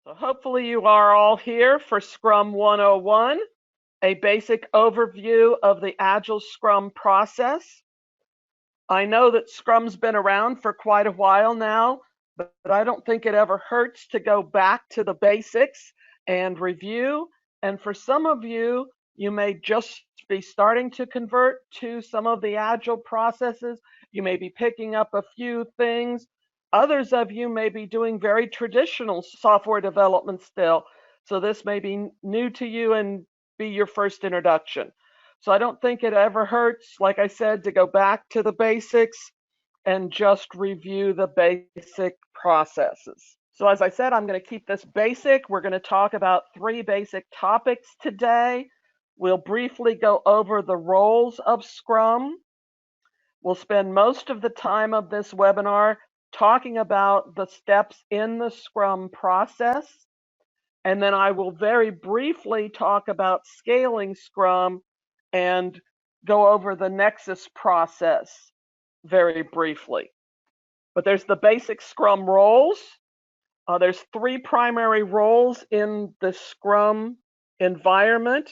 So hopefully you are all here for Scrum 101, a basic overview of the Agile Scrum process. I know that Scrum's been around for quite a while now, but I don't think it ever hurts to go back to the basics and review. And for some of you, you may just be starting to convert to some of the Agile processes. You may be picking up a few things. Others of you may be doing very traditional software development still. So this may be new to you and be your first introduction. So I don't think it ever hurts, like I said, to go back to the basics and just review the basic processes. So as I said, I'm going to keep this basic. We're going to talk about 3 basic topics today. We'll briefly go over the roles of Scrum. We'll spend most of the time of this webinar talking about the steps in the Scrum process. And then I will very briefly talk about scaling Scrum and go over the Nexus process very briefly. But there's the basic Scrum roles. There's 3 primary roles in the Scrum environment: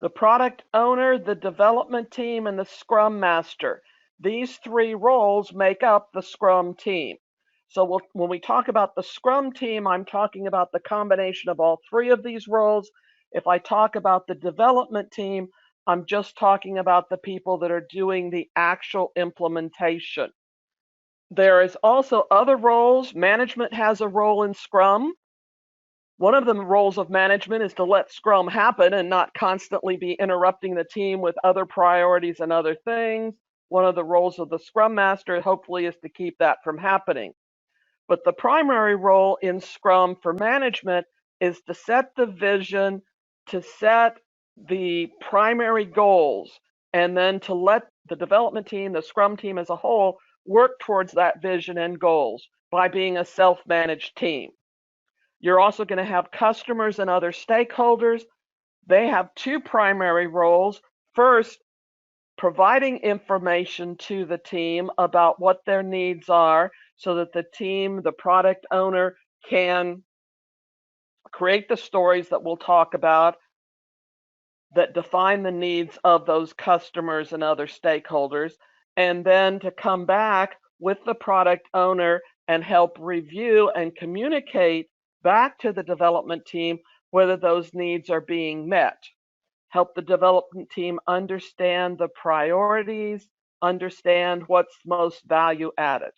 the product owner, the development team, and the Scrum Master. These 3 roles make up the Scrum team. So when we talk about the Scrum team, I'm talking about the combination of all 3 of these roles. If I talk about the development team, I'm just talking about the people that are doing the actual implementation. There is also other roles. Management has a role in Scrum. One of the roles of management is to let Scrum happen and not constantly be interrupting the team with other priorities and other things. One of the roles of the Scrum Master, hopefully, is to keep that from happening. But the primary role in Scrum for management is to set the vision, to set the primary goals, and then to let the development team, the Scrum team as a whole, work towards that vision and goals by being a self-managed team. You're also going to have customers and other stakeholders. They have 2 primary roles. First, providing information to the team about what their needs are so that the team, the product owner, can create the stories that we'll talk about that define the needs of those customers and other stakeholders, and then to come back with the product owner and help review and communicate back to the development team whether those needs are being met. Help the development team understand the priorities, understand what's most value added.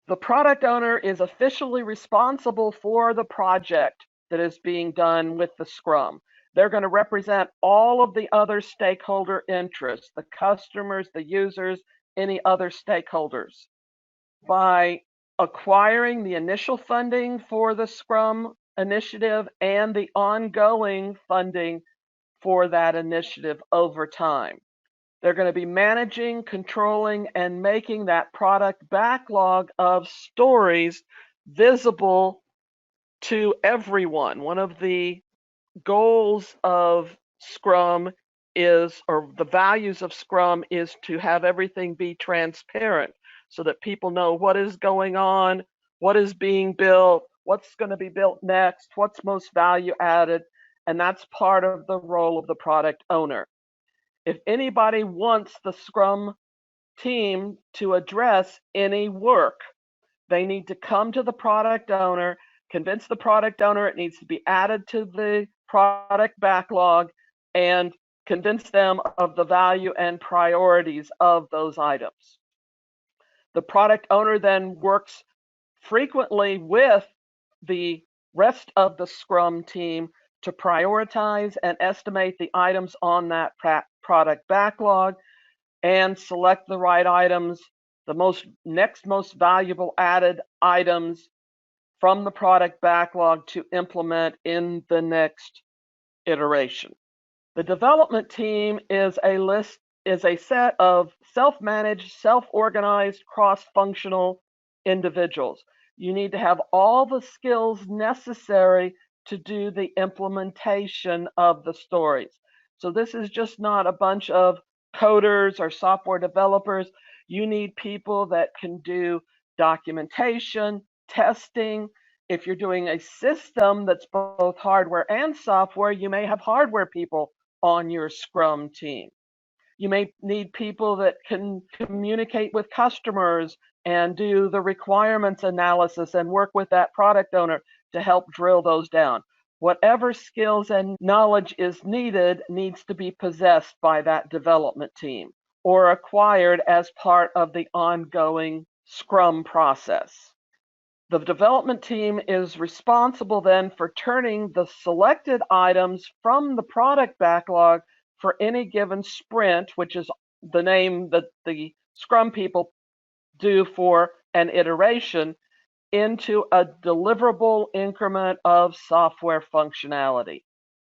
The product owner is officially responsible for the project that is being done with the Scrum. They're going to represent all of the other stakeholder interests, the customers, the users, any other stakeholders. By acquiring the initial funding for the Scrum initiative and the ongoing funding for that initiative over time. They're going to be managing, controlling, and making that product backlog of stories visible to everyone. One of the goals of Scrum is, or the values of Scrum is to have everything be transparent so that people know what is going on, what is being built, what's going to be built next, what's most value added, and that's part of the role of the product owner. If anybody wants the Scrum team to address any work, they need to come to the product owner, convince the product owner it needs to be added to the product backlog, and convince them of the value and priorities of those items. The product owner then works frequently with the rest of the Scrum team to prioritize and estimate the items on that product backlog and select the right items, the next most valuable added items from the product backlog to implement in the next iteration. The development team is a set of self-managed, self-organized, cross-functional individuals. You need to have all the skills necessary to do the implementation of the stories. So this is just not a bunch of coders or software developers. You need people that can do documentation, testing, If you're doing a system that's both hardware and software, you may have hardware people on your Scrum team. You may need people that can communicate with customers and do the requirements analysis and work with that product owner to help drill those down. Whatever skills and knowledge is needed needs to be possessed by that development team or acquired as part of the ongoing Scrum process. The development team is responsible then for turning the selected items from the product backlog for any given sprint, which is the name that the Scrum people do for an iteration, into a deliverable increment of software functionality.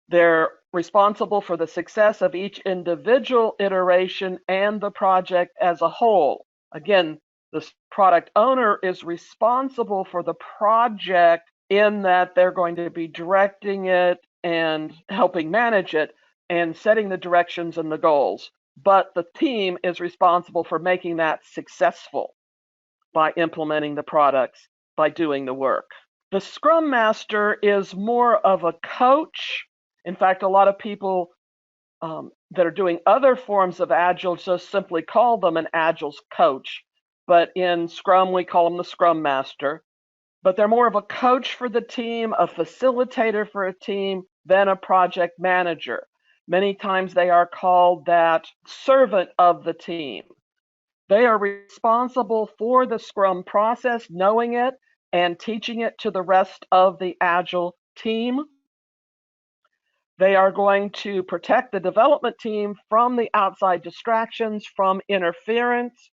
They're responsible for the success of each individual iteration and the project as a whole. Again, the product owner is responsible for the project in that they're going to be directing it and helping manage it and setting the directions and the goals. But the team is responsible for making that successful by implementing the products, by doing the work. The Scrum Master is more of a coach. In fact, a lot of people that are doing other forms of Agile just simply call them an Agile's coach. But in Scrum, we call them the Scrum Master. But they're more of a coach for the team, a facilitator for a team, than a project manager. Many times they are called that servant of the team. They are responsible for the Scrum process, knowing it and teaching it to the rest of the Agile team. They are going to protect the development team from the outside distractions, from interference.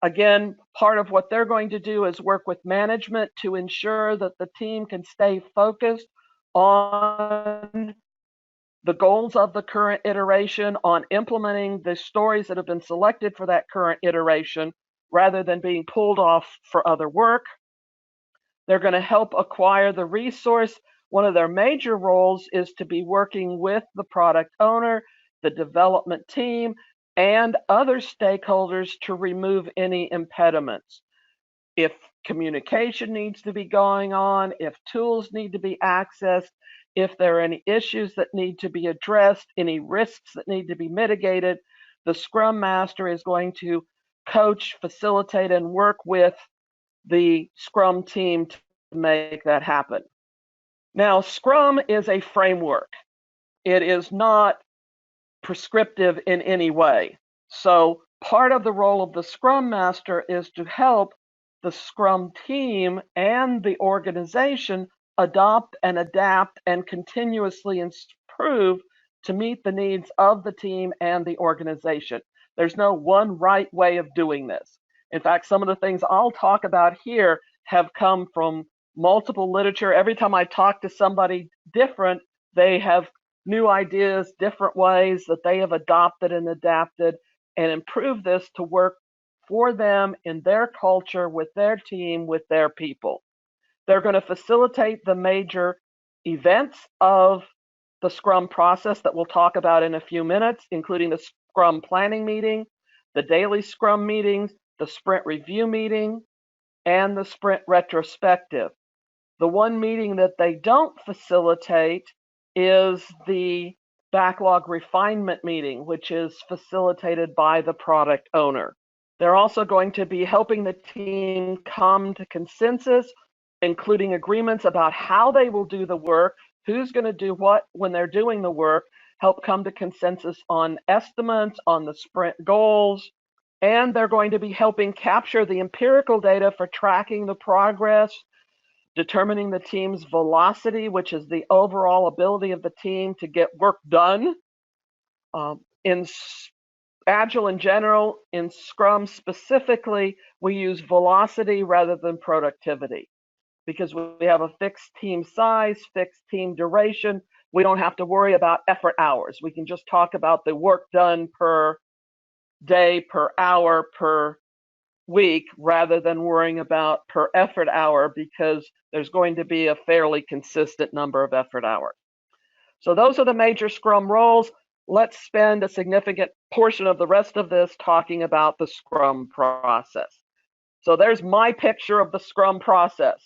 Again, part of what they're going to do is work with management to ensure that the team can stay focused on the goals of the current iteration, on implementing the stories that have been selected for that current iteration, rather than being pulled off for other work. They're going to help acquire the resource. One of their major roles is to be working with the product owner, the development team, and other stakeholders to remove any impediments. If communication needs to be going on, if tools need to be accessed, if there are any issues that need to be addressed, any risks that need to be mitigated, the Scrum Master is going to coach, facilitate, and work with the Scrum team to make that happen. Now, Scrum is a framework. It is not prescriptive in any way. So part of the role of the Scrum Master is to help the Scrum team and the organization adopt and adapt and continuously improve to meet the needs of the team and the organization. There's no one right way of doing this. In fact, some of the things I'll talk about here have come from multiple literature. Every time I talk to somebody different, they have new ideas, different ways that they have adopted and adapted and improved this to work for them in their culture, with their team, with their people. They're going to facilitate the major events of the Scrum process that we'll talk about in a few minutes, including the Scrum planning meeting, the daily Scrum meetings, the sprint review meeting, and the sprint retrospective. The one meeting that they don't facilitate is the backlog refinement meeting, which is facilitated by the product owner. They're also going to be helping the team come to consensus, including agreements about how they will do the work, who's going to do what when they're doing the work, help come to consensus on estimates, on the sprint goals, and they're going to be helping capture the empirical data for tracking the progress, determining the team's velocity, which is the overall ability of the team to get work done. In Agile in general, in Scrum specifically, we use velocity rather than productivity because we have a fixed team size, fixed team duration. We don't have to worry about effort hours. We can just talk about the work done per day, per hour, per week, rather than worrying about per effort hour, because there's going to be a fairly consistent number of effort hours. So those are the major Scrum roles. Let's spend a significant portion of the rest of this talking about the Scrum process. So there's my picture of the Scrum process.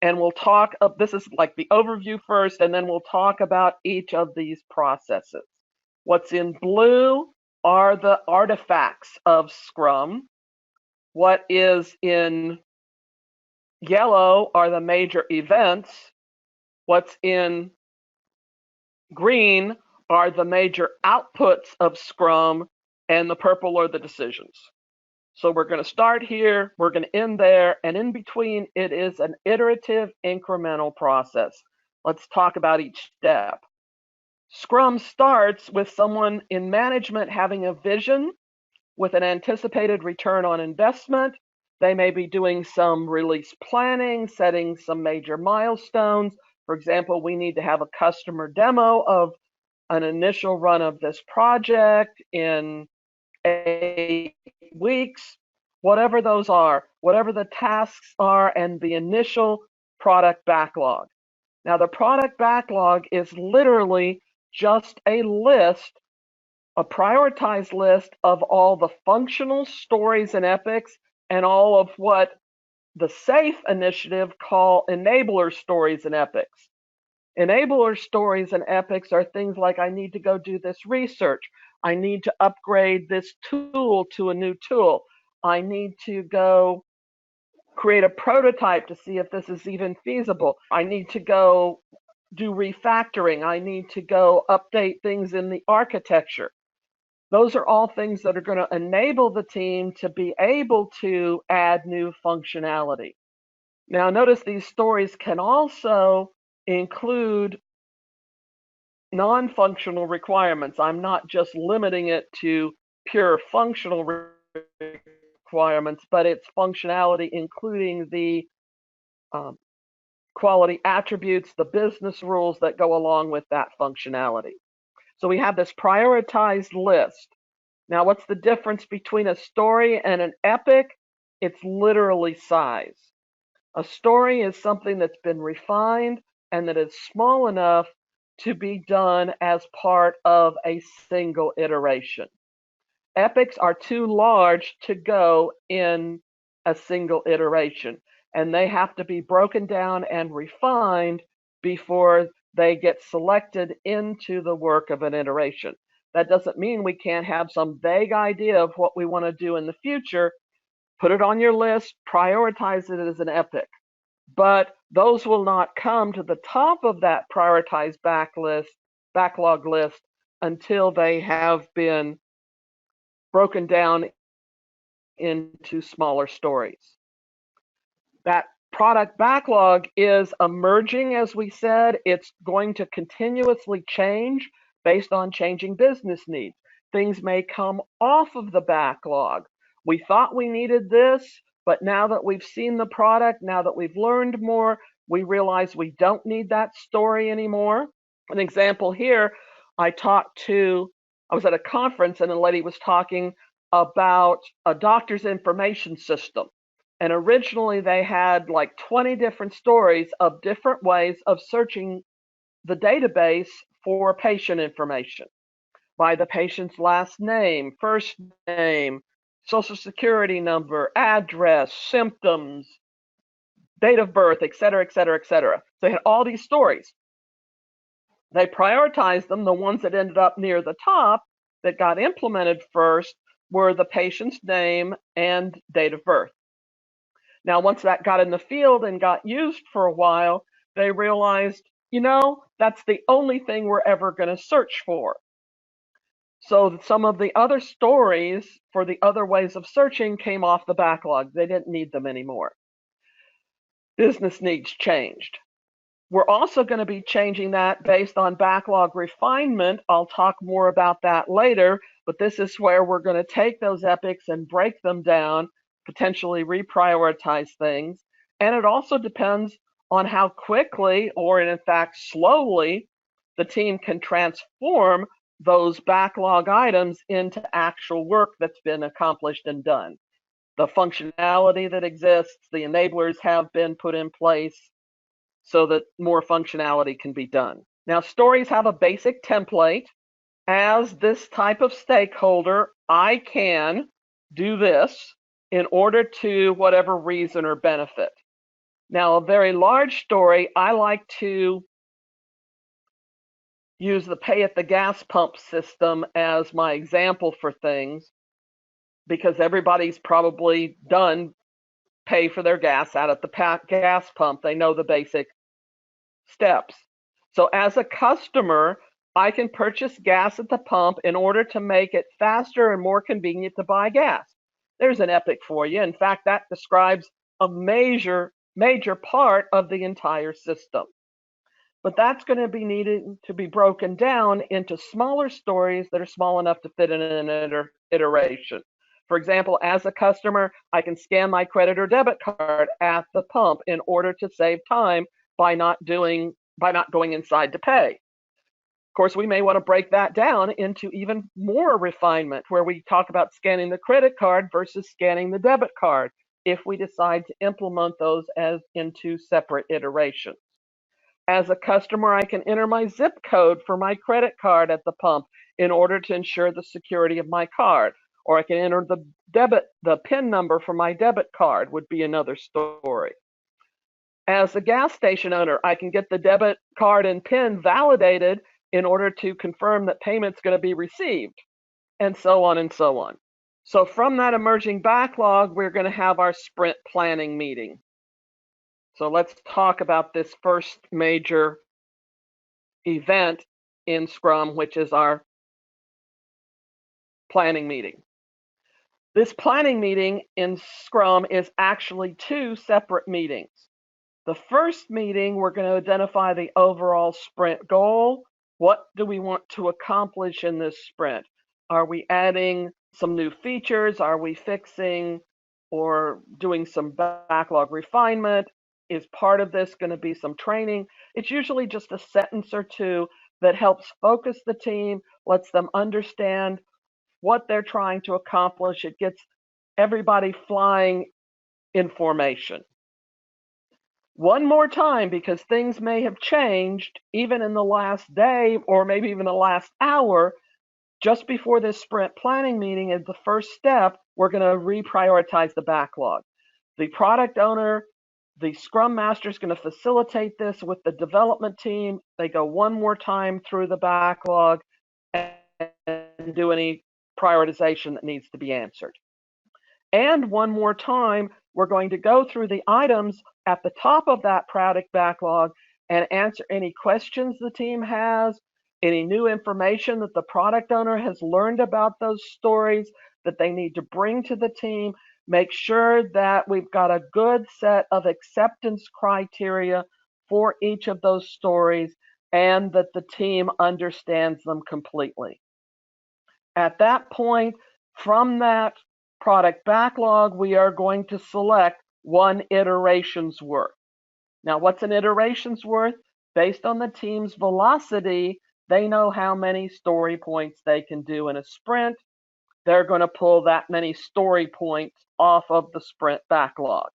And we'll talk, this is like the overview first, and then we'll talk about each of these processes. What's in blue are the artifacts of Scrum. What is in yellow are the major events. What's in green are the major outputs of Scrum, and the purple are the decisions. So we're going to start here, we're going to end there, and in between it is an iterative incremental process. Let's talk about each step. Scrum starts with someone in management having a vision with an anticipated return on investment. They may be doing some release planning, setting some major milestones. For example, we need to have a customer demo of an initial run of this project in 8 weeks, whatever those are, whatever the tasks are, and the initial product backlog. Now, the product backlog is literally just a list, a prioritized list of all the functional stories and epics and all of what the SAFE initiative call enabler stories and epics. Enabler stories and epics are things like, I need to go do this research. I need to upgrade this tool to a new tool. I need to go create a prototype to see if this is even feasible. I need to go do refactoring. I need to go update things in the architecture. Those are all things that are going to enable the team to be able to add new functionality. Now, notice these stories can also include non-functional requirements. I'm not just limiting it to pure functional requirements, but it's functionality including the quality attributes, the business rules that go along with that functionality. So we have this prioritized list. Now, what's the difference between a story and an epic? It's literally size. A story is something that's been refined and that is small enough to be done as part of a single iteration. Epics are too large to go in a single iteration, and they have to be broken down and refined before they get selected into the work of an iteration. That doesn't mean we can't have some vague idea of what we want to do in the future, put it on your list, prioritize it as an epic. But those will not come to the top of that prioritized backlog list until they have been broken down into smaller stories. That product backlog is emerging, as we said. It's going to continuously change based on changing business needs. Things may come off of the backlog. We thought we needed this, but now that we've seen the product, now that we've learned more, we realize we don't need that story anymore. An example here, I was at a conference and a lady was talking about a doctor's information system. And originally they had like 20 different stories of different ways of searching the database for patient information by the patient's last name, first name, social security number, address, symptoms, date of birth, et cetera, et cetera, et cetera. So they had all these stories. They prioritized them. The ones that ended up near the top that got implemented first were the patient's name and date of birth. Now, once that got in the field and got used for a while, they realized, that's the only thing we're ever going to search for. So some of the other stories for the other ways of searching came off the backlog. They didn't need them anymore. Business needs changed. We're also going to be changing that based on backlog refinement. I'll talk more about that later, but this is where we're going to take those epics and break them down, potentially reprioritize things. And it also depends on how quickly, or in fact slowly, the team can transform those backlog items into actual work that's been accomplished and done. The functionality that exists, the enablers have been put in place so that more functionality can be done. Now, stories have a basic template. As this type of stakeholder, I can do this in order to whatever reason or benefit. Now, a very large story, I like to use the pay at the gas pump system as my example for things, because everybody's probably done pay for their gas out at the gas pump. They know the basic steps. So as a customer, I can purchase gas at the pump in order to make it faster and more convenient to buy gas. There's an epic for you. In fact, that describes a major part of the entire system. But that's going to be needed to be broken down into smaller stories that are small enough to fit in an iteration. For example, as a customer, I can scan my credit or debit card at the pump in order to save time by not going inside to pay. Of course, we may want to break that down into even more refinement, where we talk about scanning the credit card versus scanning the debit card, if we decide to implement those as into separate iterations. As a customer, I can enter my zip code for my credit card at the pump in order to ensure the security of my card. Or I can enter the PIN number for my debit card, would be another story. As a gas station owner, I can get the debit card and PIN validated in order to confirm that payment's going to be received, and so on and so on. So from that emerging backlog, we're going to have our sprint planning meeting. So let's talk about this first major event in Scrum, which is our planning meeting. This planning meeting in Scrum is actually two separate meetings. The first meeting, we're going to identify the overall sprint goal. What do we want to accomplish in this sprint? Are we adding some new features? Are we fixing or doing some backlog refinement? Is part of this going to be some training? It's usually just a sentence or two that helps focus the team, lets them understand what they're trying to accomplish. It gets everybody flying in formation. One more time, because things may have changed even in the last day or maybe even the last hour. Just before this sprint planning meeting is the first step, we're going to reprioritize the backlog. The product owner, the Scrum Master is going to facilitate this with the development team. They go one more time through the backlog and do any prioritization that needs to be answered. And one more time, we're going to go through the items at the top of that product backlog and answer any questions the team has, any new information that the product owner has learned about those stories that they need to bring to the team. Make sure that we've got a good set of acceptance criteria for each of those stories and that the team understands them completely. At that point, from that product backlog, we are going to select one iteration's worth. Now, what's an iteration's worth? Based on the team's velocity, they know how many story points they can do in a sprint. They're going to pull that many story points off of the sprint backlog.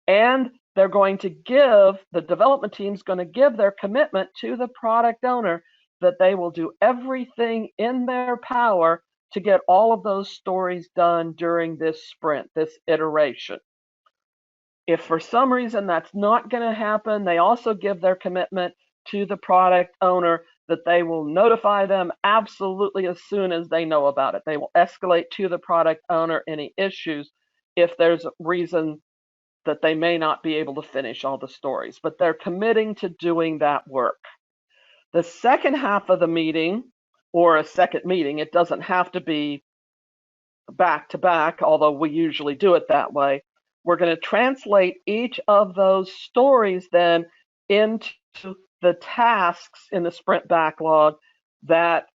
And they're going to the development team's going to give their commitment to the product owner that they will do everything in their power to get all of those stories done during this sprint, this iteration. If for some reason that's not going to happen, they also give their commitment to the product owner that they will notify them absolutely as soon as they know about it. They will escalate to the product owner any issues if there's a reason that they may not be able to finish all the stories, but they're committing to doing that work. The second half of the meeting, or a second meeting, it doesn't have to be back to back, although we usually do it that way. We're going to translate each of those stories then into the tasks in the sprint backlog that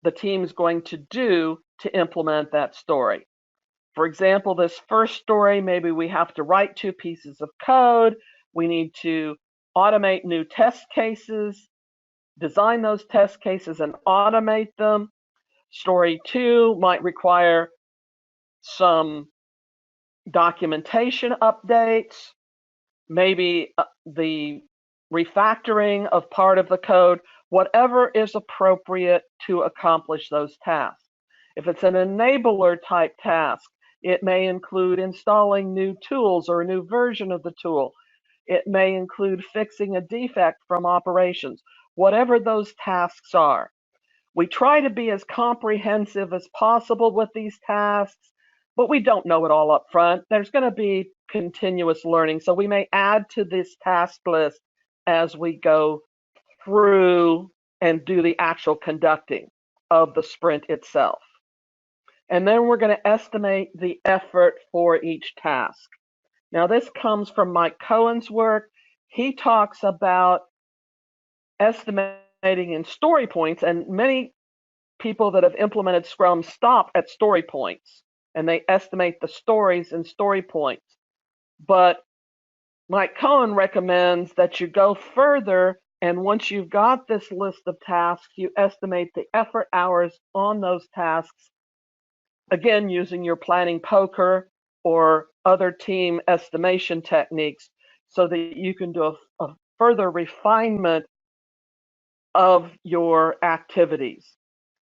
the team is going to do to implement that story. For example, this first story, maybe we have to write 2 pieces of code. We need to automate new test cases, design those test cases and automate them. Story 2 might require some documentation updates, maybe the refactoring of part of the code, whatever is appropriate to accomplish those tasks. If it's an enabler type task, It may include installing new tools or a new version of the tool. It may include fixing a defect from operations, whatever those tasks are. We try to be as comprehensive as possible with these tasks, but we don't know it all up front. There's going to be continuous learning, so we may add to this task list as we go through and do the actual conducting of the sprint itself. And then we're going to estimate the effort for each task. Now, this comes from Mike Cohen's work. He talks about estimating in story points, and many people that have implemented Scrum stop at story points and they estimate the stories in story points. But Mike Cohen recommends that you go further, and once you've got this list of tasks, you estimate the effort hours on those tasks, again, using your planning poker or other team estimation techniques so that you can do a further refinement of your activities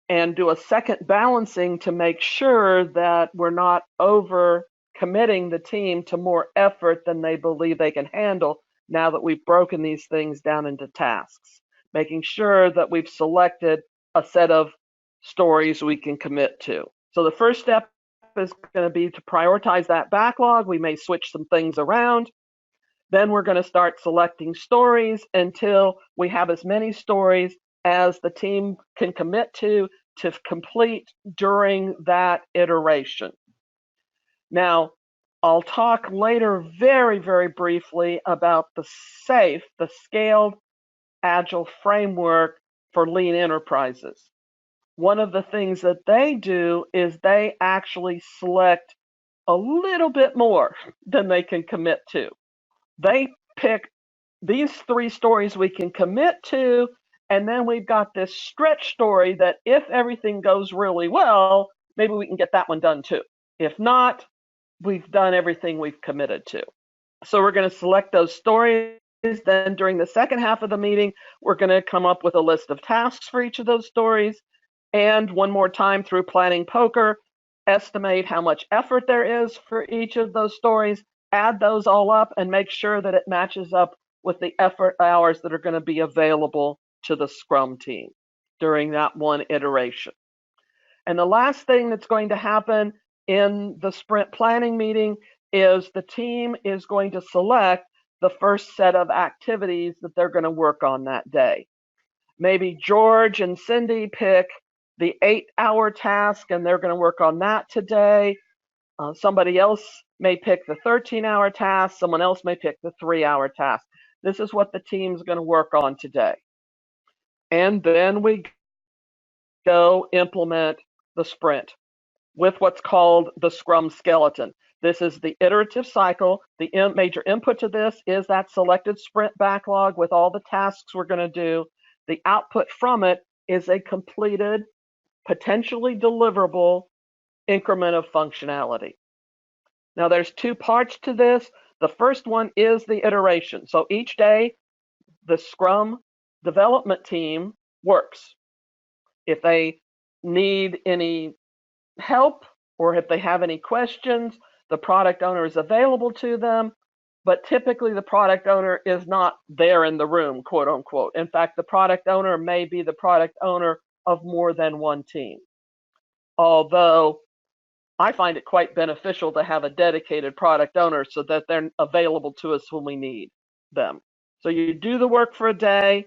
and do a second balancing to make sure that we're not over committing the team to more effort than they believe they can handle now that we've broken these things down into tasks, making sure that we've selected a set of stories we can commit to. So the first step is going to be to prioritize that backlog. We may switch some things around. Then we're going to start selecting stories until we have as many stories as the team can commit to complete during that iteration. Now, I'll talk later very, very briefly about the SAFe, the Scaled Agile Framework for Lean Enterprises. One of the things that they do is they actually select a little bit more than they can commit to. They pick these 3 stories we can commit to, and then we've got this stretch story that if everything goes really well, maybe we can get that one done too. If not, we've done everything we've committed to. So we're going to select those stories. Then during the second half of the meeting, we're going to come up with a list of tasks for each of those stories. And one more time through planning poker, estimate how much effort there is for each of those stories, add those all up and make sure that it matches up with the effort hours that are going to be available to the Scrum team during that one iteration. And the last thing that's going to happen in the sprint planning meeting is the team is going to select the first set of activities that they're going to work on that day. Maybe George and Cindy pick the 8-hour task and they're going to work on that today. Somebody else may pick the 13-hour task. Someone else may pick the 3-hour task. This is what the team's going to work on today. And then we go implement the sprint with what's called the Scrum skeleton. This is the iterative cycle. The major input to this is that selected sprint backlog with all the tasks we're going to do. The output from it is a completed, potentially deliverable increment of functionality. Now there's 2 parts to this. The first one is the iteration. So each day, the Scrum development team works. If they need any help or if they have any questions, the product owner is available to them. But typically the product owner is not there in the room, quote unquote. In fact, the product owner may be the product owner of more than one team. Although I find it quite beneficial to have a dedicated product owner so that they're available to us when we need them. So you do the work for a day,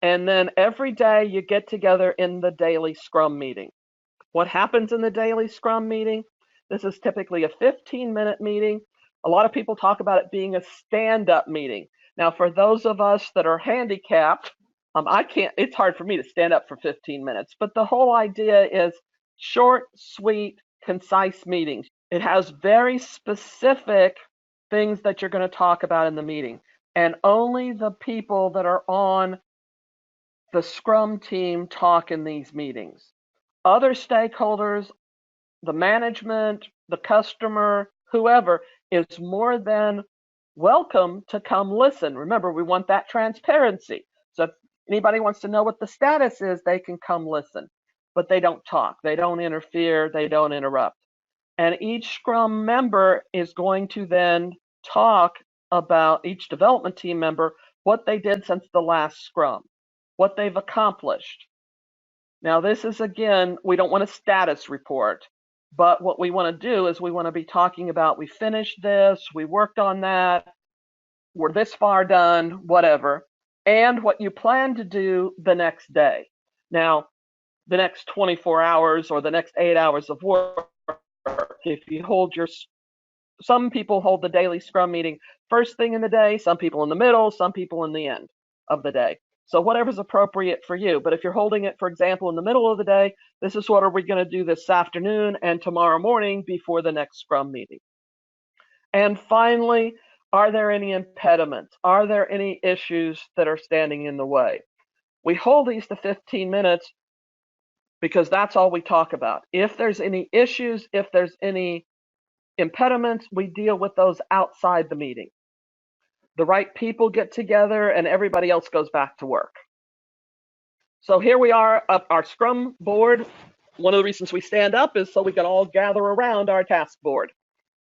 and then every day you get together in the daily Scrum meeting. What happens in the daily Scrum meeting? This is typically a 15-minute meeting. A lot of people talk about it being a stand-up meeting. Now, for those of us that are handicapped, it's hard for me to stand up for 15 minutes, but the whole idea is short, sweet, concise meetings. It has very specific things that you're going to talk about in the meeting, and only the people that are on the Scrum team talk in these meetings. Other stakeholders, the management, the customer, whoever, is more than welcome to come listen. Remember, we want that transparency. So if anybody wants to know what the status is, they can come listen. But they don't talk, they don't interfere, they don't interrupt. And each Scrum member is going to then talk about, each development team member, what they did since the last Scrum, what they've accomplished. Now, this is, again, we don't want a status report, but what we want to do is we want to be talking about, we finished this, we worked on that, we're this far done, whatever, and what you plan to do the next day. Now, the next 24 hours or the next 8 hours of work, if you hold your, some people hold the daily Scrum meeting first thing in the day, some people in the middle, some people in the end of the day. So whatever's appropriate for you. But if you're holding it, for example, in the middle of the day, this is what are we going to do this afternoon and tomorrow morning before the next Scrum meeting. And finally, are there any impediments? Are there any issues that are standing in the way? We hold these to 15 minutes because that's all we talk about. If there's any issues, if there's any impediments, we deal with those outside the meeting. The right people get together and everybody else goes back to work. So here we are up our Scrum board. One of the reasons we stand up is so we can all gather around our task board.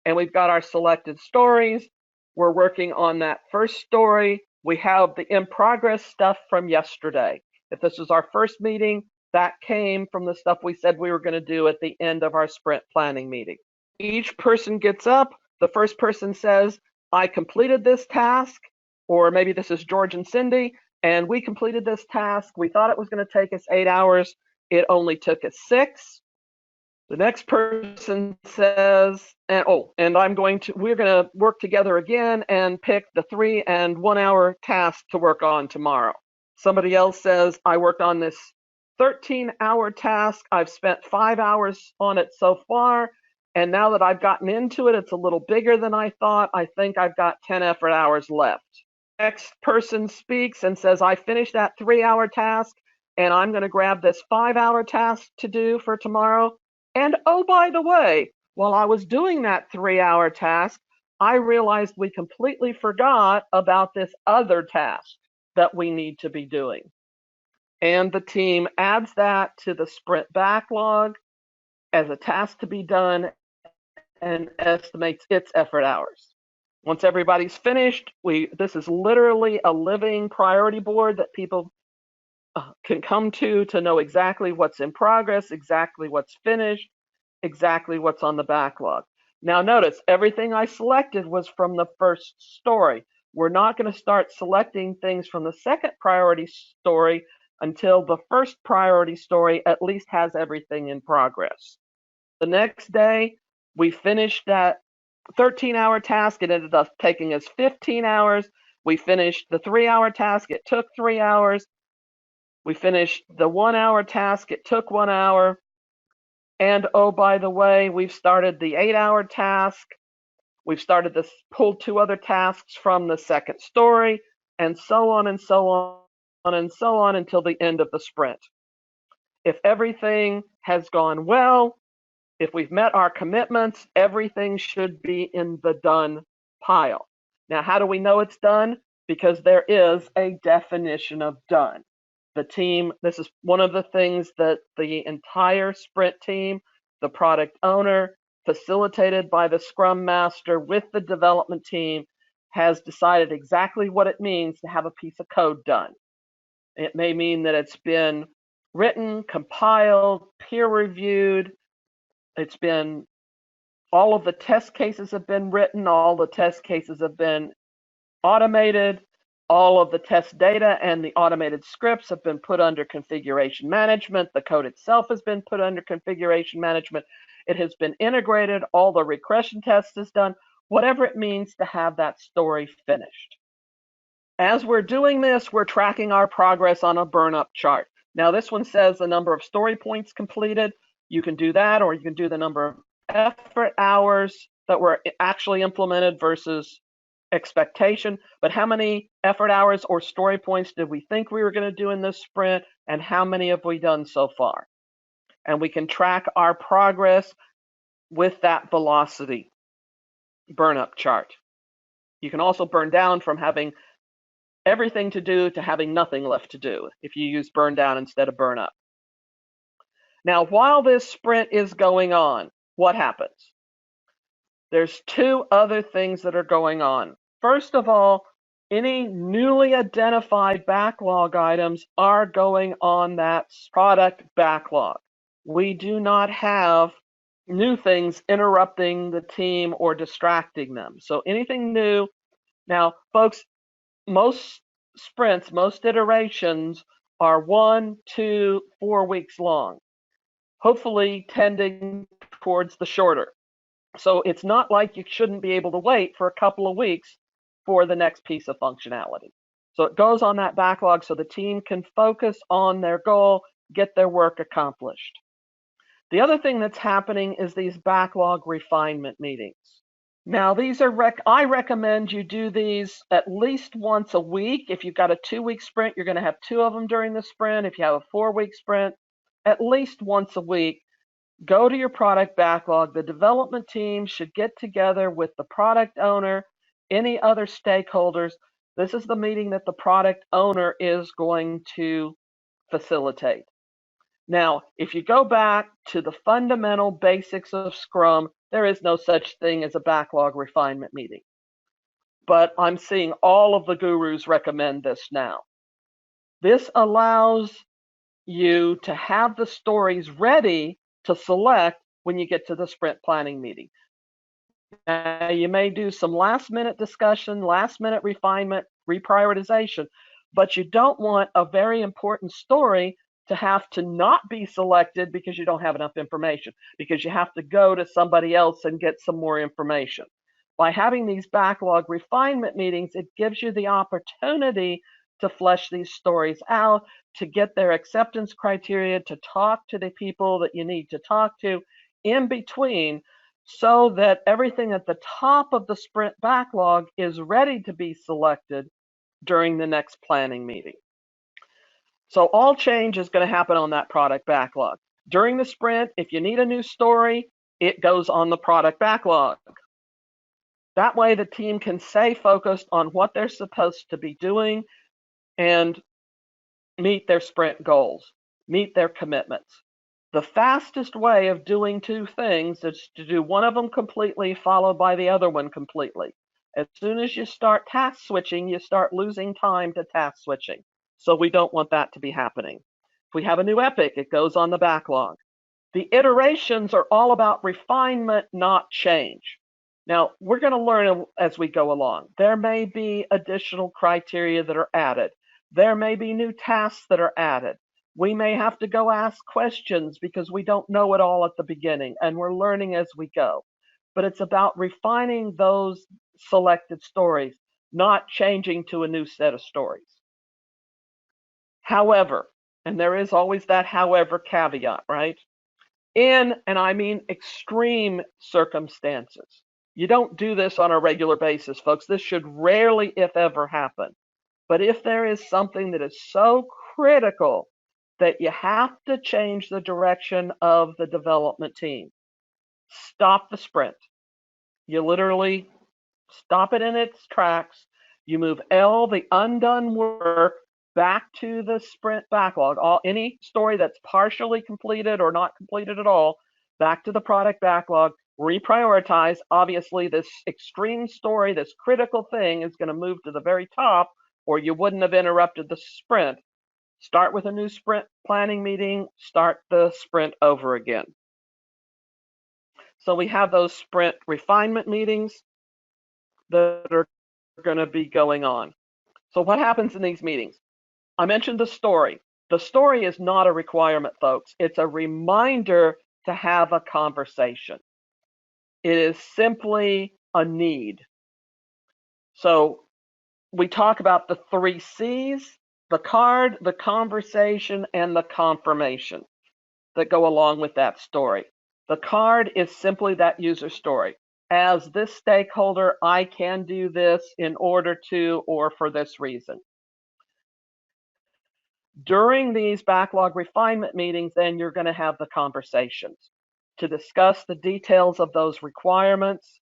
And we've got our selected stories. We're working on that first story. We have the in progress stuff from yesterday. If this is our first meeting, that came from the stuff we said we were going to do at the end of our sprint planning meeting. Each person gets up. The first person says, I completed this task, or maybe this is George and Cindy, and we completed this task. We thought it was going to take us 8 hours. It only took us 6. The next person says, and we're going to work together again and pick the 3 and 1 hour task to work on tomorrow. Somebody else says, I worked on this 13-hour task. I've spent 5 hours on it so far. And now that I've gotten into it, it's a little bigger than I thought. I think I've got 10 effort hours left. Next person speaks and says, I finished that 3-hour task and I'm going to grab this 5-hour task to do for tomorrow. And oh, by the way, while I was doing that 3-hour task, I realized we completely forgot about this other task that we need to be doing. And the team adds that to the sprint backlog as a task to be done and estimates its effort hours. Once everybody's finished, this is literally a living priority board that people can come to know exactly what's in progress, exactly what's finished, exactly what's on the backlog. Now notice, everything I selected was from the first story. We're not going to start selecting things from the second priority story until the first priority story at least has everything in progress. The next day, we finished that 13-hour task. It ended up taking us 15 hours. We finished the 3-hour task. It took 3 hours. We finished the 1-hour task. It took 1 hour. And oh, by the way, we've started the 8-hour task. We've started this, pulled 2 other tasks from the second story, and so on and so on and so on until the end of the sprint. If everything has gone well, if we've met our commitments, everything should be in the done pile. Now, how do we know it's done? Because there is a definition of done. The team, this is one of the things that the entire sprint team, the product owner, facilitated by the Scrum Master with the development team, has decided exactly what it means to have a piece of code done. It may mean that it's been written, compiled, peer reviewed. It's been, all of the test cases have been written, all the test cases have been automated, all of the test data and the automated scripts have been put under configuration management, the code itself has been put under configuration management, it has been integrated, all the regression tests is done, whatever it means to have that story finished. As we're doing this, we're tracking our progress on a burn-up chart. Now this one says the number of story points completed. You can do that, or you can do the number of effort hours that were actually implemented versus expectation. But how many effort hours or story points did we think we were going to do in this sprint, and how many have we done so far? And we can track our progress with that velocity burn-up chart. You can also burn down from having everything to do to having nothing left to do if you use burn down instead of burn up. Now, while this sprint is going on, what happens? There's two other things that are going on. First of all, any newly identified backlog items are going on that product backlog. We do not have new things interrupting the team or distracting them. So anything new, now folks, most sprints, most iterations are 1, 2, 4 weeks long, hopefully tending towards the shorter. So it's not like you shouldn't be able to wait for a couple of weeks for the next piece of functionality. So it goes on that backlog so the team can focus on their goal, get their work accomplished. The other thing that's happening is these backlog refinement meetings. Now, these are I recommend you do these at least once a week. If you've got a 2-week sprint, you're going to have 2 of them during the sprint. If you have a 4-week sprint, at least once a week. Go to your product backlog. The development team should get together with the product owner, any other stakeholders. This is the meeting that the product owner is going to facilitate. Now, if you go back to the fundamental basics of Scrum, there is no such thing as a backlog refinement meeting. But I'm seeing all of the gurus recommend this now. This allows you to have the stories ready to select when you get to the sprint planning meeting. Now, you may do some last minute discussion, last minute refinement, reprioritization, but you don't want a very important story to have to not be selected because you don't have enough information, because you have to go to somebody else and get some more information. By having these backlog refinement meetings, it gives you the opportunity to flesh these stories out, to get their acceptance criteria, to talk to the people that you need to talk to in between, so that everything at the top of the sprint backlog is ready to be selected during the next planning meeting. So all change is going to happen on that product backlog. During the sprint, if you need a new story, it goes on the product backlog. That way the team can stay focused on what they're supposed to be doing and meet their sprint goals, meet their commitments. The fastest way of doing two things is to do one of them completely, followed by the other one completely. As soon as you start task switching, you start losing time to task switching. So we don't want that to be happening. If we have a new epic, it goes on the backlog. The iterations are all about refinement, not change. Now, we're going to learn as we go along. There may be additional criteria that are added. There may be new tasks that are added. We may have to go ask questions because we don't know it all at the beginning, and we're learning as we go. But it's about refining those selected stories, not changing to a new set of stories. However, and there is always that however caveat, right? In, and I mean extreme circumstances. You don't do this on a regular basis, folks. This should rarely, if ever, happen. But if there is something that is so critical that you have to change the direction of the development team, stop the sprint. You literally stop it in its tracks. You move all the undone work back to the sprint backlog. Any story that's partially completed or not completed at all, back to the product backlog. Reprioritize. Obviously, this extreme story, this critical thing, is going to move to the very top, or you wouldn't have interrupted the sprint. Start with a new sprint planning meeting, start the sprint over again. So we have those sprint refinement meetings that are going to be going on. So what happens in these meetings? I mentioned the story. The story is not a requirement, folks. It's a reminder to have a conversation. It is simply a need. So we talk about the 3 C's, the card, the conversation, and the confirmation that go along with that story. The card is simply that user story. As this stakeholder, I can do this in order to, or for this reason. During these backlog refinement meetings, then you're going to have the conversations to discuss the details of those requirements,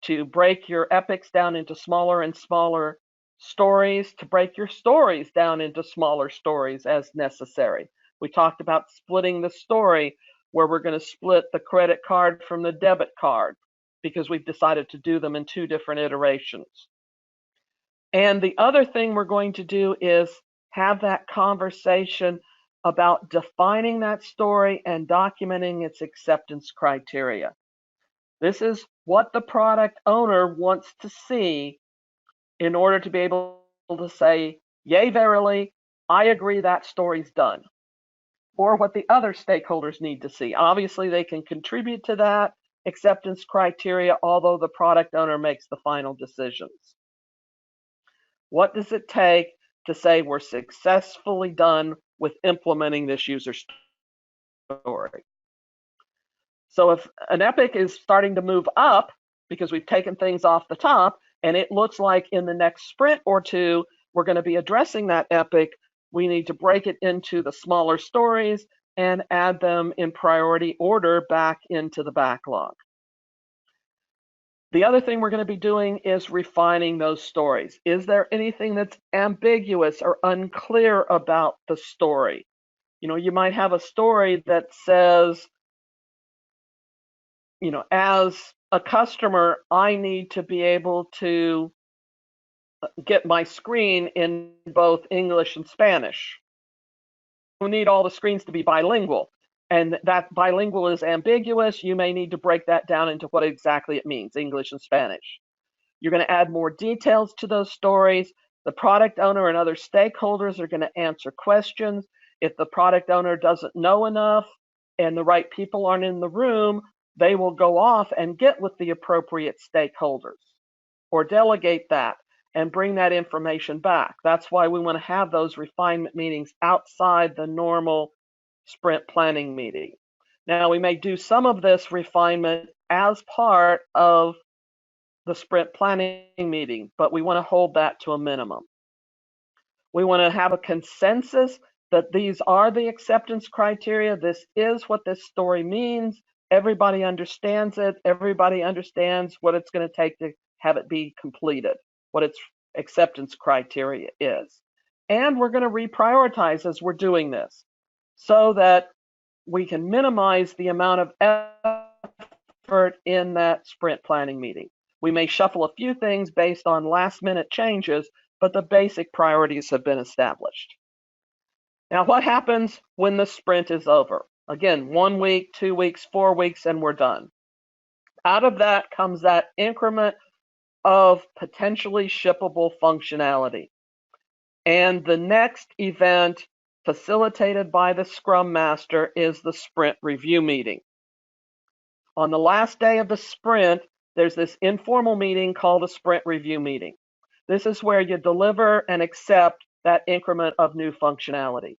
to break your epics down into smaller and smaller stories, to break your stories down into smaller stories as necessary. We talked about splitting the story, where we're going to split the credit card from the debit card. because we've decided to do them in 2 different iterations. And the other thing we're going to do is have that conversation about defining that story and documenting its acceptance criteria. This is what the product owner wants to see in order to be able to say, yea, verily, I agree that story's done, or what the other stakeholders need to see. Obviously, they can contribute to that acceptance criteria, although the product owner makes the final decisions. What does it take to say we're successfully done with implementing this user story? So if an epic is starting to move up because we've taken things off the top, and it looks like in the next sprint or 2, we're going to be addressing that epic, we need to break it into the smaller stories and add them in priority order back into the backlog. The other thing we're going to be doing is refining those stories. Is there anything that's ambiguous or unclear about the story? You might have a story that says, as a customer, I need to be able to get my screen in both English and Spanish. You need all the screens to be bilingual, and that bilingual is ambiguous. You may need to break that down into what exactly it means, English and Spanish. You're going to add more details to those stories. The product owner and other stakeholders are going to answer questions. If the product owner doesn't know enough and the right people aren't in the room, they will go off and get with the appropriate stakeholders or delegate that and bring that information back. That's why we want to have those refinement meetings outside the normal sprint planning meeting. Now, we may do some of this refinement as part of the sprint planning meeting, but we want to hold that to a minimum. We want to have a consensus that these are the acceptance criteria. This is what this story means. Everybody understands it. Everybody understands what it's going to take to have it be completed, what its acceptance criteria is. And we're going to reprioritize as we're doing this so that we can minimize the amount of effort in that sprint planning meeting. We may shuffle a few things based on last-minute changes, but the basic priorities have been established. Now, what happens when the sprint is over? Again, 1 week, 2 weeks, 4 weeks, and we're done. Out of that comes that increment of potentially shippable functionality. And the next event facilitated by the Scrum Master is the sprint review meeting. On the last day of the sprint, there's this informal meeting called a sprint review meeting. This is where you deliver and accept that increment of new functionality.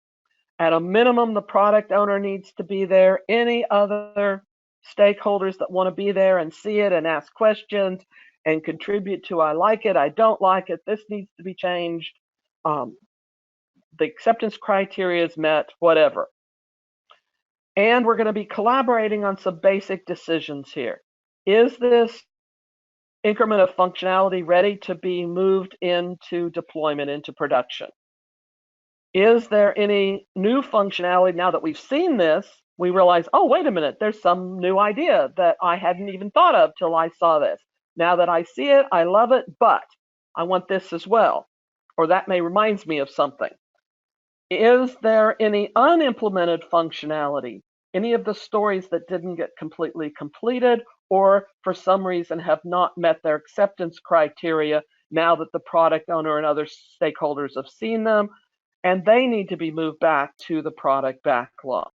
At a minimum, the product owner needs to be there. Any other stakeholders that want to be there and see it and ask questions and contribute to, I like it, I don't like it, this needs to be changed, the acceptance criteria is met, whatever. And we're going to be collaborating on some basic decisions here. Is this increment of functionality ready to be moved into deployment, into production? Is there any new functionality now that we've seen this? We realize, oh, wait a minute, there's some new idea that I hadn't even thought of till I saw this. Now that I see it, I love it, but I want this as well. Or that may remind me of something. Is there any unimplemented functionality? Any of the stories that didn't get completely completed or for some reason have not met their acceptance criteria now that the product owner and other stakeholders have seen them, and they need to be moved back to the product backlog.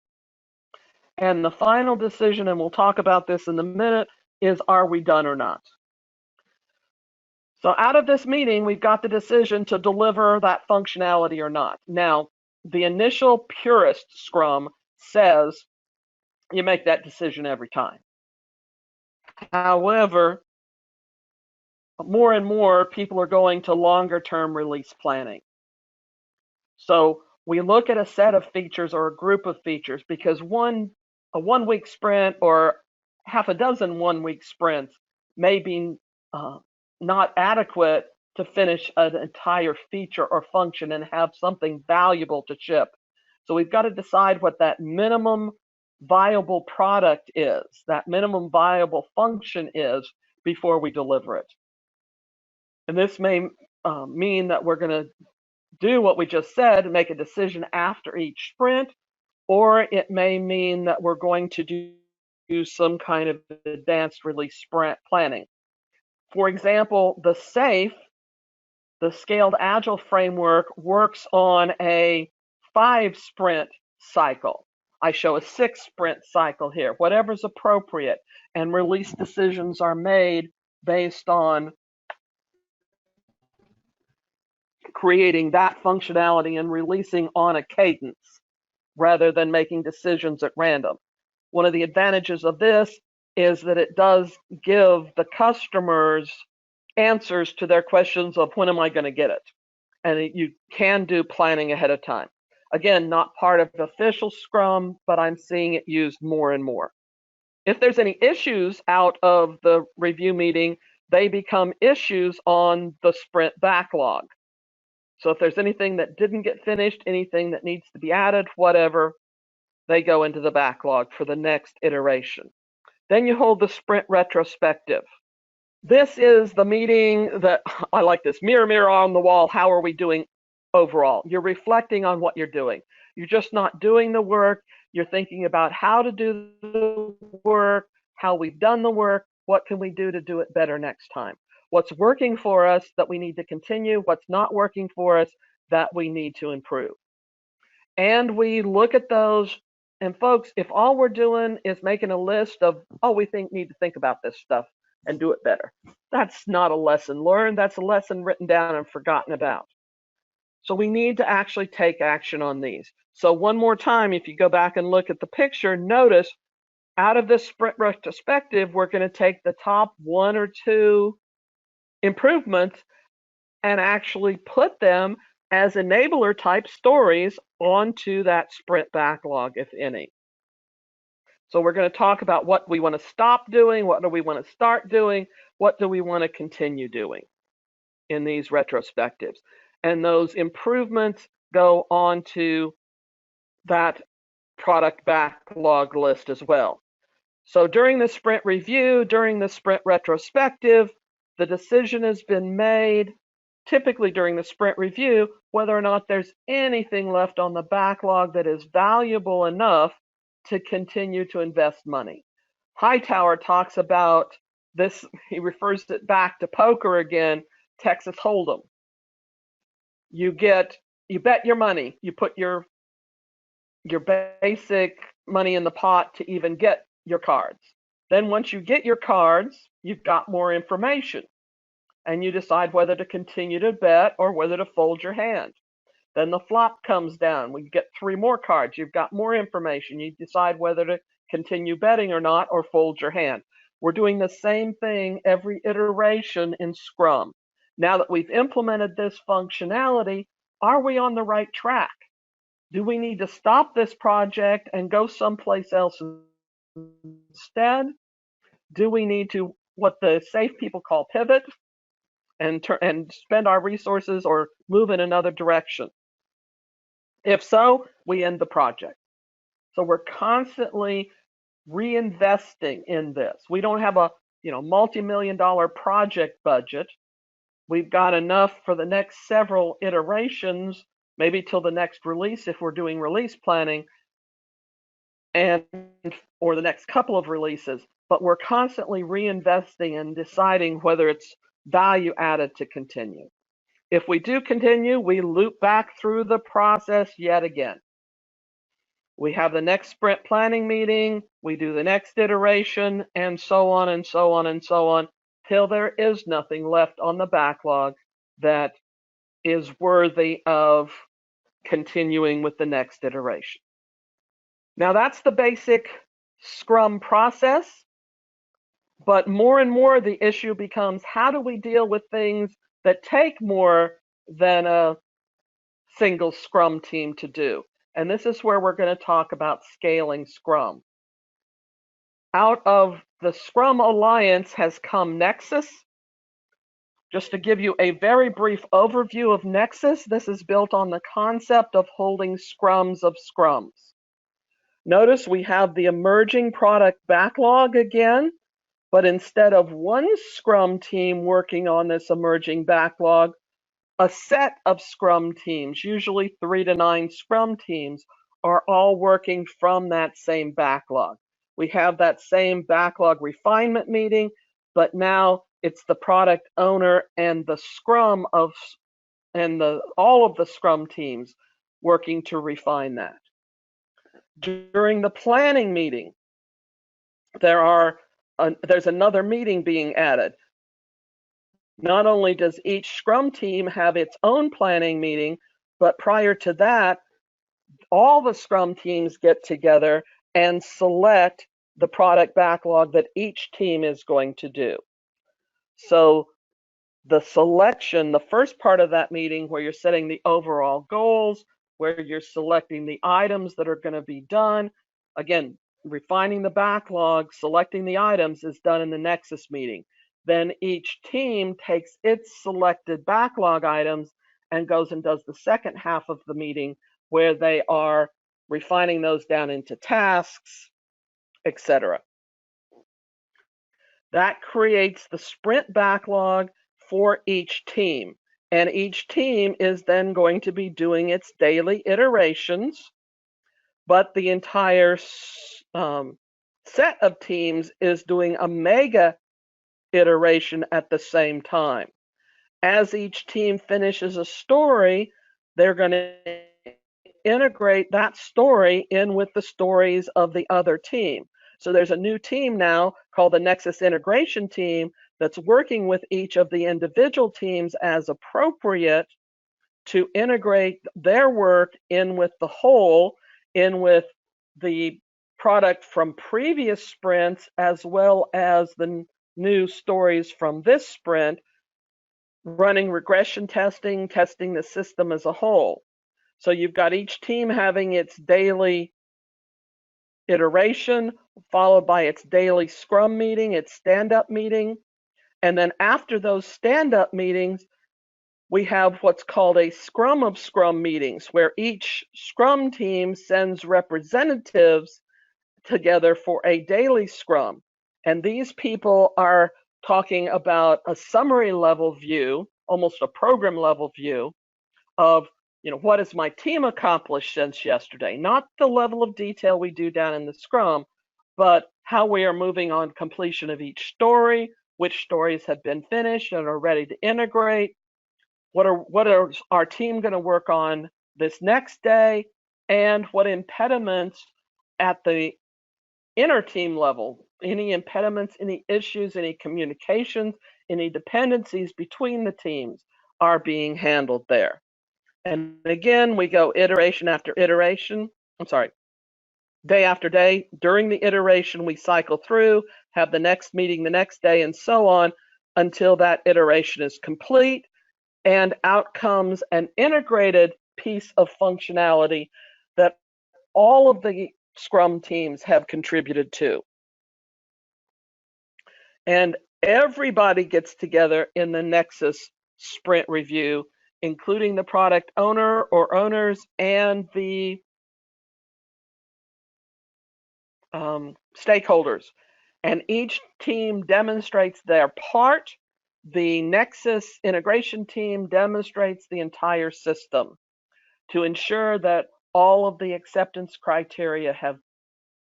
And the final decision, and we'll talk about this in a minute, is are we done or not? So out of this meeting, we've got the decision to deliver that functionality or not. Now, the initial purist Scrum says you make that decision every time. However, more and more people are going to longer term release planning. So we look at a set of features or a group of features because a 1 week sprint or half a dozen 1 week sprints may be not adequate to finish an entire feature or function and have something valuable to ship. So we've got to decide what that minimum viable product is, that minimum viable function is, before we deliver it. And this may mean that we're going to do what we just said, make a decision after each sprint, or it may mean that we're going to do some kind of advanced release sprint planning. For example, the SAFe, the Scaled Agile framework, works on a 5-sprint cycle. I show a 6-sprint cycle here, whatever's appropriate, and release decisions are made based on creating that functionality and releasing on a cadence rather than making decisions at random. One of the advantages of this is that it does give the customers answers to their questions of when am I going to get it? And you can do planning ahead of time. Again, not part of official Scrum, but I'm seeing it used more and more. If there's any issues out of the review meeting, they become issues on the sprint backlog. So if there's anything that didn't get finished, anything that needs to be added, whatever, they go into the backlog for the next iteration. Then you hold the sprint retrospective. This is the meeting that, I like this, mirror, mirror on the wall, how are we doing overall? You're reflecting on what you're doing. You're just not doing the work, you're thinking about how to do the work, how we've done the work, what can we do to do it better next time? What's working for us that we need to continue, what's not working for us that we need to improve. And we look at those, and folks, if all we're doing is making a list of, oh, we need to think about this stuff and do it better, that's not a lesson learned, that's a lesson written down and forgotten about. So we need to actually take action on these. So one more time, if you go back and look at the picture, notice out of this sprint retrospective, we're going to take the top 1 or 2 improvements and actually put them as enabler type stories onto that sprint backlog, if any. So we're going to talk about what we want to stop doing, what do we want to start doing, what do we want to continue doing in these retrospectives. And those improvements go on to that product backlog list as well. So during the sprint review, during the sprint retrospective, the decision has been made, typically during the sprint review, whether or not there's anything left on the backlog that is valuable enough to continue to invest money. Hightower talks about this, he refers it back to poker again, Texas Hold'em. You bet your money, you put your basic money in the pot to even get your cards. Then once you get your cards, you've got more information and you decide whether to continue to bet or whether to fold your hand. Then the flop comes down. We get 3 more cards. You've got more information. You decide whether to continue betting or not or fold your hand. We're doing the same thing every iteration in Scrum. Now that we've implemented this functionality, are we on the right track? Do we need to stop this project and go someplace else instead? Do we need to, what the SAFe people call, pivot and spend our resources or move in another direction? If so, we end the project. So we're constantly reinvesting in this. We don't have a multi-million-dollar project budget. We've got enough for the next several iterations, maybe till the next release if we're doing release planning, or the next couple of releases, but we're constantly reinvesting and deciding whether it's value added to continue. If we do continue, we loop back through the process yet again. We have the next sprint planning meeting, we do the next iteration, and so on and so on and so on, till there is nothing left on the backlog that is worthy of continuing with the next iteration. Now that's the basic Scrum process, but more and more the issue becomes, how do we deal with things that take more than a single Scrum team to do? And this is where we're going to talk about scaling Scrum. Out of the Scrum Alliance has come Nexus. Just to give you a very brief overview of Nexus, this is built on the concept of holding scrums of scrums. Notice we have the emerging product backlog again, but instead of one Scrum team working on this emerging backlog, a set of Scrum teams, usually 3 to 9 Scrum teams, are all working from that same backlog. We have that same backlog refinement meeting, but now it's the product owner and the Scrum of all of the Scrum teams working to refine that. During the planning meeting, there's another meeting being added. Not only does each Scrum team have its own planning meeting, but prior to that, all the Scrum teams get together and select the product backlog that each team is going to do. So the selection, the first part of that meeting where you're setting the overall goals, where you're selecting the items that are going to be done, again, refining the backlog, selecting the items is done in the Nexus meeting. Then each team takes its selected backlog items and goes and does the second half of the meeting where they are refining those down into tasks, etc. That creates the sprint backlog for each team. And each team is then going to be doing its daily iterations, but the entire set of teams is doing a mega iteration at the same time. As each team finishes a story, they're going to integrate that story in with the stories of the other team. So there's a new team now called the Nexus Integration Team that's working with each of the individual teams as appropriate to integrate their work in with the whole, in with the product from previous sprints, as well as the new stories from this sprint, running regression testing, testing the system as a whole. So you've got each team having its daily iteration, followed by its daily Scrum meeting, its stand-up meeting. And then after those stand-up meetings, we have what's called a Scrum of Scrum meetings, where each Scrum team sends representatives together for a daily Scrum. And these people are talking about a summary level view, almost a program level view of, what has my team accomplished since yesterday? Not the level of detail we do down in the Scrum, but how we are moving on completion of each story, which stories have been finished and are ready to integrate. What is our team going to work on this next day, and what impediments at the inner team level, any impediments, any issues, any communications, any dependencies between the teams are being handled there. And again, we go iteration after iteration. Day after day. During the iteration, we cycle through, have the next meeting the next day, and so on until that iteration is complete, and out comes an integrated piece of functionality that all of the Scrum teams have contributed to. And everybody gets together in the Nexus sprint review, including the product owner or owners and the stakeholders. And each team demonstrates their part. The Nexus integration team demonstrates the entire system to ensure that all of the acceptance criteria have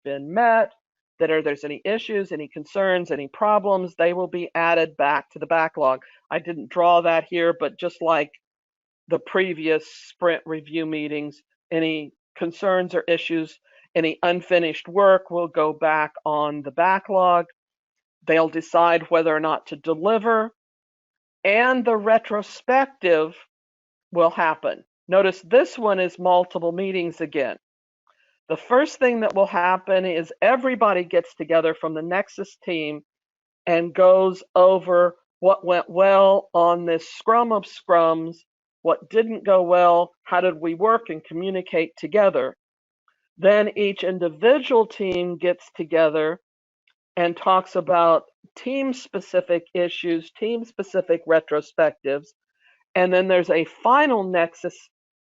been met, that if there's any issues, any concerns, any problems, they will be added back to the backlog. I didn't draw that here, but just like the previous sprint review meetings, any concerns or issues, any unfinished work will go back on the backlog. They'll decide whether or not to deliver, and the retrospective will happen. Notice this one is multiple meetings again. The first thing that will happen is everybody gets together from the Nexus team and goes over what went well on this Scrum of Scrums, what didn't go well, how did we work and communicate together. Then each individual team gets together and talks about team-specific issues, team-specific retrospectives, and then there's a final Nexus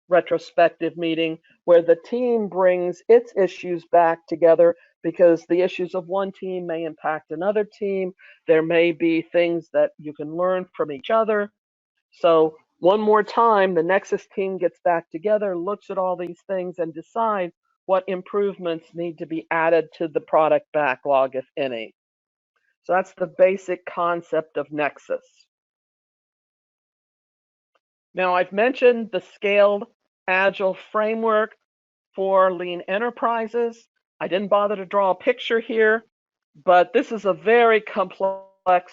retrospective meeting where the team brings its issues back together because the issues of one team may impact another team. There may be things that you can learn from each other. So one more time, the Nexus team gets back together, looks at all these things, and decides what improvements need to be added to the product backlog, if any. So that's the basic concept of Nexus. Now, I've mentioned the scaled Agile framework for lean enterprises. I didn't bother to draw a picture here, but this is a very complex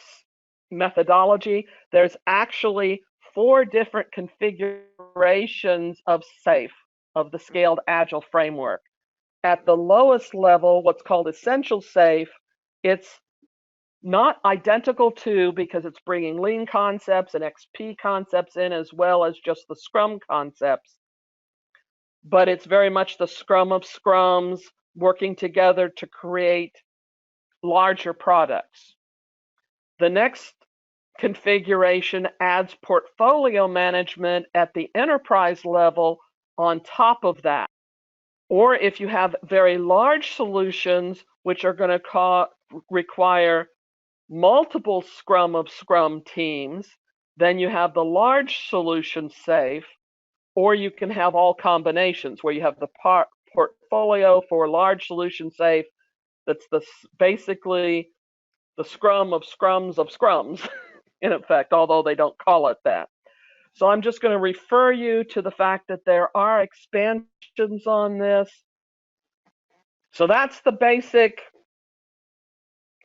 methodology. There's actually 4 different configurations of SAFe, of the scaled Agile framework. At the lowest level, what's called essential SAFe, it's not identical to, because it's bringing lean concepts and XP concepts in as well as just the Scrum concepts, but it's very much the Scrum of Scrums working together to create larger products. The next configuration adds portfolio management at the enterprise level on top of that. Or if you have very large solutions, which are going to require multiple Scrum of Scrum teams, then you have the large solution SAFe, or you can have all combinations where you have the portfolio for large solution SAFe that's basically the Scrum of Scrums of Scrums, in effect, although they don't call it that. So I'm just going to refer you to the fact that there are expansions on this. So that's the basic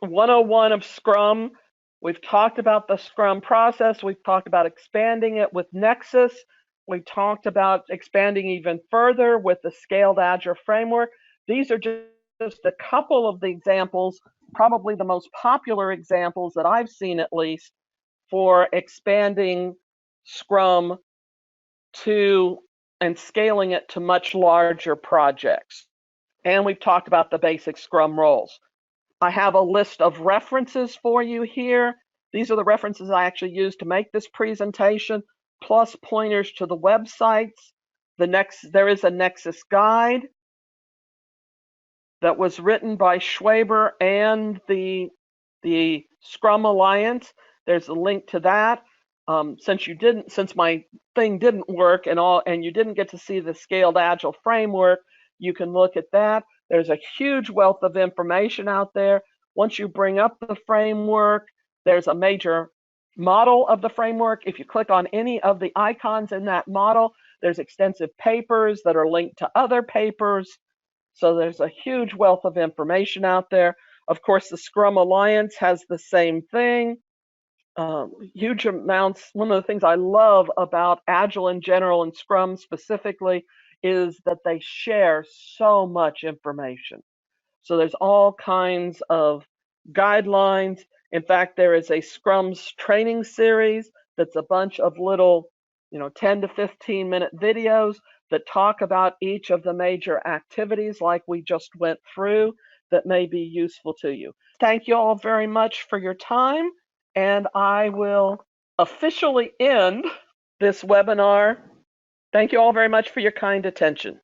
101 of Scrum. We've talked about the Scrum process. We've talked about expanding it with Nexus. We talked about expanding even further with the Scaled Agile framework. These are just a couple of the examples, probably the most popular examples that I've seen at least, for expanding Scrum to and scaling it to much larger projects. And we've talked about the basic Scrum roles. I have a list of references for you here. These are the references I actually used to make this presentation, plus pointers to the websites. There is a Nexus guide that was written by Schwaber and the Scrum Alliance. There's a link to that. Since my thing didn't work and you didn't get to see the Scaled Agile framework, you can look at that. There's a huge wealth of information out there. Once you bring up the framework, there's a major model of the framework. If you click on any of the icons in that model, there's extensive papers that are linked to other papers. So there's a huge wealth of information out there. Of course, the Scrum Alliance has the same thing. Huge amounts. One of the things I love about Agile in general and Scrum specifically is that they share so much information. So there's all kinds of guidelines. In fact, there is a Scrum's training series that's a bunch of little, 10 to 15 minute videos that talk about each of the major activities like we just went through that may be useful to you. Thank you all very much for your time, and I will officially end this webinar. Thank you all very much for your kind attention.